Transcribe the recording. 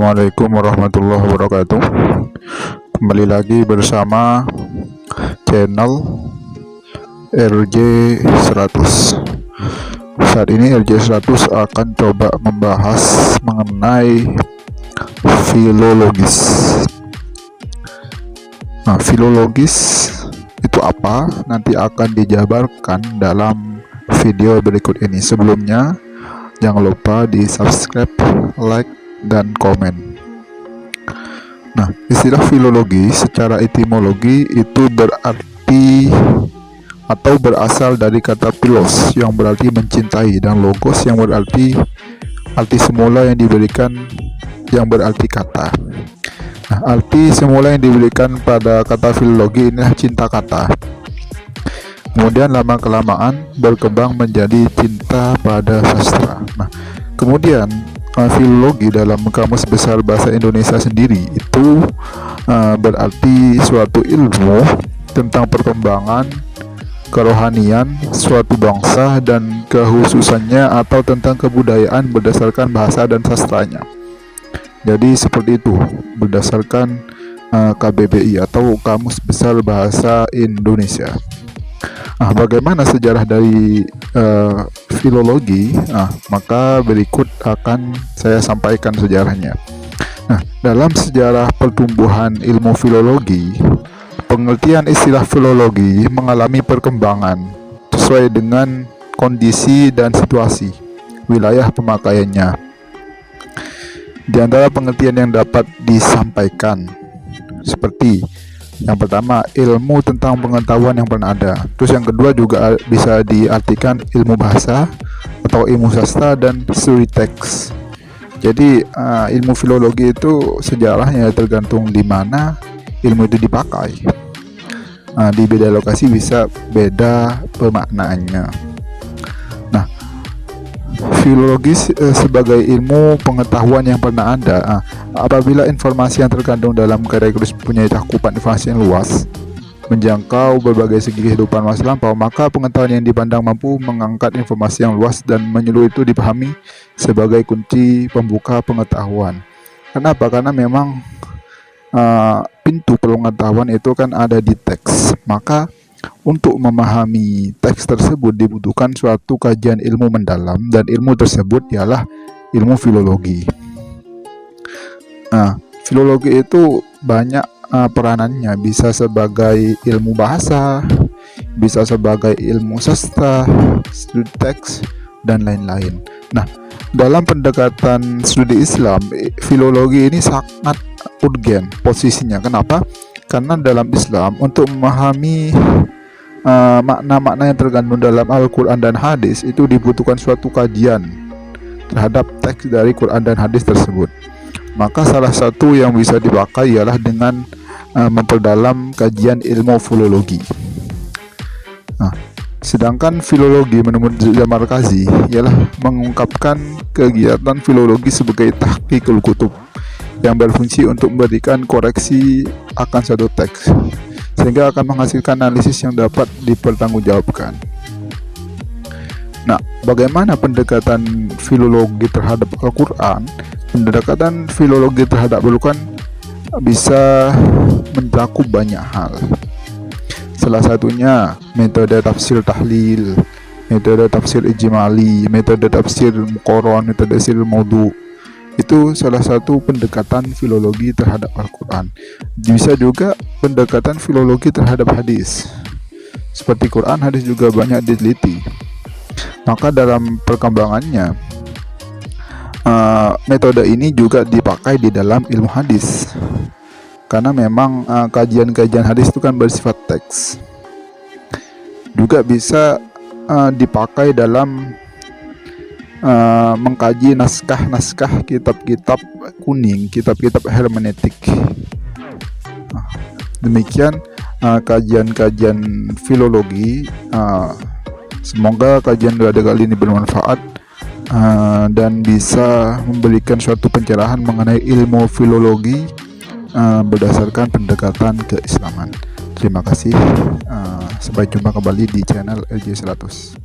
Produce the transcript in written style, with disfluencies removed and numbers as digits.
Assalamualaikum warahmatullahi wabarakatuh. Kembali lagi bersama channel RJ100. Saat ini RJ100 akan coba membahas mengenai filologis. Nah, filologis itu apa? Nanti akan dijabarkan dalam video berikut ini. Sebelumnya, jangan lupa di subscribe, like, dan komen. Nah, istilah filologi secara etimologi itu berarti atau berasal dari kata philos yang berarti mencintai, dan logos yang berarti arti semula yang diberikan yang berarti kata. Nah, arti semula yang diberikan pada kata filologi inilah cinta kata. Kemudian lama kelamaan berkembang menjadi cinta pada sastra. Nah, kemudian filologi dalam Kamus Besar Bahasa Indonesia sendiri itu berarti suatu ilmu tentang perkembangan kerohanian suatu bangsa dan kekhususannya atau tentang kebudayaan berdasarkan bahasa dan sastranya. Jadi seperti itu berdasarkan KBBI atau Kamus Besar Bahasa Indonesia. Nah, bagaimana sejarah dari filologi? Maka berikut akan saya sampaikan sejarahnya. Nah, dalam sejarah pertumbuhan ilmu filologi, pengertian istilah filologi mengalami perkembangan sesuai dengan kondisi dan situasi wilayah pemakaiannya. Di antara pengertian yang dapat disampaikan seperti yang pertama, ilmu tentang pengetahuan yang pernah ada. Terus yang kedua juga bisa diartikan ilmu bahasa atau ilmu sastra dan studi teks. Jadi ilmu filologi itu sejarahnya tergantung di mana ilmu itu dipakai. Di beda lokasi bisa beda pemaknaannya. Nah, filologi sebagai ilmu pengetahuan yang pernah ada. Apabila informasi yang terkandung dalam karya tulis punya cakupan informasi yang luas, menjangkau berbagai segi kehidupan masa lampau, maka pengetahuan yang dipandang mampu mengangkat informasi yang luas dan menyeluruh itu dipahami sebagai kunci pembuka pengetahuan. Kenapa? Karena memang pintu pengetahuan itu kan ada di teks. Maka untuk memahami teks tersebut dibutuhkan suatu kajian ilmu mendalam, dan ilmu tersebut ialah ilmu filologi. Nah, filologi itu banyak peranannya, bisa sebagai ilmu bahasa, bisa sebagai ilmu sastra, studi teks, dan lain-lain. Nah, dalam pendekatan studi Islam, filologi ini sangat urgen posisinya. Kenapa? Karena dalam Islam untuk memahami makna-makna yang terkandung dalam Al-Quran dan hadis itu dibutuhkan suatu kajian terhadap teks dari Quran dan hadis tersebut. Maka salah satu yang bisa dipakai ialah dengan memperdalam kajian ilmu filologi. Nah, sedangkan filologi menurut Zamarkazi ialah mengungkapkan kegiatan filologi sebagai tahqiqul kutub yang berfungsi untuk memberikan koreksi akan suatu teks, sehingga akan menghasilkan analisis yang dapat dipertanggungjawabkan. Nah, bagaimana pendekatan filologi terhadap Al-Quran? Pendekatan filologi terhadap Al-Quran bisa mencakup banyak hal. Salah satunya metode tafsir tahlil, metode tafsir ijmali, metode tafsir muqaran, metode tafsir maudhu. Itu salah satu pendekatan filologi terhadap Al-Quran. Bisa juga pendekatan filologi terhadap hadis. Seperti Quran, hadis juga banyak diteliti. Maka dalam perkembangannya, metode ini juga dipakai di dalam ilmu hadis. Karena memang kajian-kajian hadis itu kan bersifat teks. Juga bisa dipakai dalam mengkaji naskah-naskah kitab-kitab kuning, kitab-kitab hermeneutik. Demikian kajian-kajian filologi. Semoga kajian kali ini bermanfaat dan bisa memberikan suatu pencerahan mengenai ilmu filologi berdasarkan pendekatan keislaman. Terima kasih. Sampai jumpa kembali di channel LJ100.